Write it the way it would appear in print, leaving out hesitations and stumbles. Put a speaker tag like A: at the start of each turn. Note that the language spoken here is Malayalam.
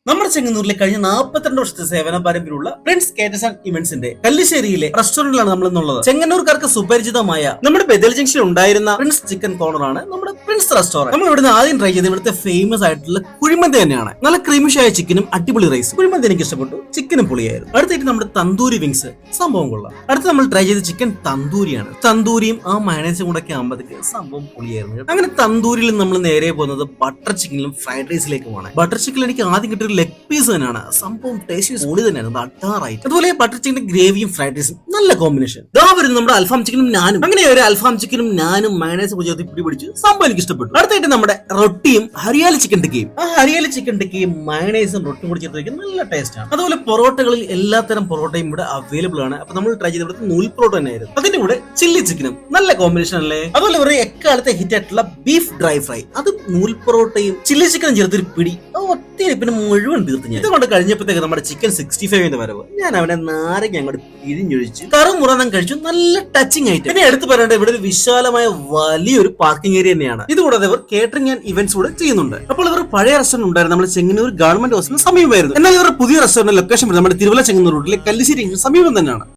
A: നമ്മുടെ ചെങ്ങന്നൂരിലെ കഴിഞ്ഞ 42 വർഷത്തെ സേവന പാരമ്പര്യമുള്ള പ്രിൻസ് കേറ്റേഴ്സ് ആൻഡ് ഇവന്റ്സിന്റെ കല്ലിശ്ശേരിയിലെ റെസ്റ്റോറന്റിലാണ് നമ്മൾ ഇന്നുള്ളത്. ചെങ്ങന്നൂർക്കാർക്ക് സുപരിചിതമായ നമ്മുടെ ബദൽ ജംഗ്ഷനിൽ ഉണ്ടായിരുന്ന പ്രിൻസ് ചിക്കൻ കോർണർ ആണ് നമ്മുടെ പ്രിൻസ് റെസ്റ്റോറന്റ്. നമ്മൾ ഇവിടുന്ന് ആദ്യം ട്രൈ ചെയ്ത് ഇവിടുത്തെ ഫേമസ് ആയിട്ടുള്ള കുഴിമന്തി തന്നെയാണ്. നല്ല ക്രീമിഷായ ചിക്കനും അടിപൊളി റൈസും. കുഴിമന്തി എനിക്ക് ഇഷ്ടപ്പെട്ടു, ചിക്കനും പൊളിയായിരുന്നു. അടുത്തായിട്ട് നമ്മുടെ തന്തൂരി വിങ്സ് സംഭവം കൊള്ളാം. അടുത്ത് നമ്മൾ ട്രൈ ചെയ്ത ചിക്കൻ തന്തൂരിയാണ്. തന്തൂരിയും ആ മയണൈസും കൂടെ ഒക്കെ ആകുമ്പോഴത്തേക്ക് സംഭവം പൊളിയായിരുന്നു. അങ്ങനെ തന്തൂരിയിൽ നമ്മൾ നേരെ പോകുന്നത് ബട്ടർ ചിക്കനിലും ഫ്രൈഡ് റൈസിലേക്കുമാണ്. ബട്ടർ ചിക്കൻ എനിക്ക് ആദ്യം കിട്ടിയ ലെഗ് പീസ് തന്നെയാണ്. സംഭവം ടേസ്റ്റ് പൊളി തന്നെയാണ്, അട്ടാറായിട്ട്. അതുപോലെ ബട്ടർ ചിക്കൻ ഗ്രേവിയും ഫ്രൈഡ് റൈസും നല്ല കോമ്പിനേഷൻ. ഇതാ വരുന്നത് നമ്മുടെ അൽഫാം ചിക്കനും നാനും. അങ്ങനെ ഒരു അൽഫാം ചിക്കനും നാനും മയണൈസും ചേർത്ത് പിടിപിടിച്ചു സംഭവം എനിക്ക് ഇഷ്ടപ്പെട്ടു. അടുത്തായിട്ട് നമ്മുടെ റൊട്ടിയും ഹരിയാലി ചിക്കൻ ടിക്കയും. ആ ഹരിയാലി ചിക്കൻ ടിക്കയും മയണൈസും റൊട്ടിയും കൂടി ചേർത്ത് നല്ല ടേസ്റ്റ് ആണ്. അതുപോലെ പൊറോട്ടകളിൽ എല്ലാത്തരം പൊറോട്ടയും ഇവിടെ അവൈലബിൾ ആണ്. അപ്പൊ നമ്മൾ ട്രൈ ചെയ്ത ഇവിടുത്തെ നൂൽ പൊറോട്ട തന്നെയായിരുന്നു. അതിന്റെ കൂടെ ചില്ലി ചിക്കനും നല്ല കോമ്പിനേഷൻ അല്ലേ. അതുപോലെ ഒരു എക്കാലത്തെ ഹിറ്റ് ആയിട്ടുള്ള ബീഫ് ഡ്രൈ ഫ്രൈ, അത് നൂൽ പൊറോട്ടയും ചില്ലി ചിക്കനും ചേർത്തൊരു പിടി പിന്നെ മുഴുവൻ തീർത്ത് ഞാൻ ഇതുകൊണ്ട് കഴിഞ്ഞപ്പോഴത്തേക്ക് നമ്മുടെ ചിക്കൻ 65 വരവ് ഞാൻ അവനെ നാരങ്ങ അങ്ങോട്ട് പിഴിഞ്ഞൊഴിച്ചു കറുമുറന്നം കഴിച്ചു. നല്ല ടച്ചിങ് ആയിട്ട്. പിന്നെ എടുത്തു പറയേണ്ടത് ഇവിടെ ഒരു വിശാലമായ വലിയൊരു പാർക്കിംഗ് ഏരിയ തന്നെയാണ്. ഇതുകൂടാതെ ഇവർ കേറ്ററിംഗ് ആൻഡ് ഇവന്റ്സ് കൂടെ ചെയ്യുന്നുണ്ട്. അപ്പോൾ ഇവർ പഴയ റെസ്റ്റോറന്റ് ഉണ്ടായിരുന്നു നമ്മുടെ ചെങ്ങന്നൂർ ഗവൺമെന്റ് ഹോസ്പിറ്റലിന് സമീപമായിരുന്നു. എന്നാൽ ഇവർ പുതിയ റെസ്റ്റോറന്റ് ലൊക്കേഷൻ നമ്മുടെ തിരുവല്ല ചെങ്ങന്നൂർ റൂട്ടിലെ കല്ലിശ്ശേരി സമീപം തന്നെയാണ്.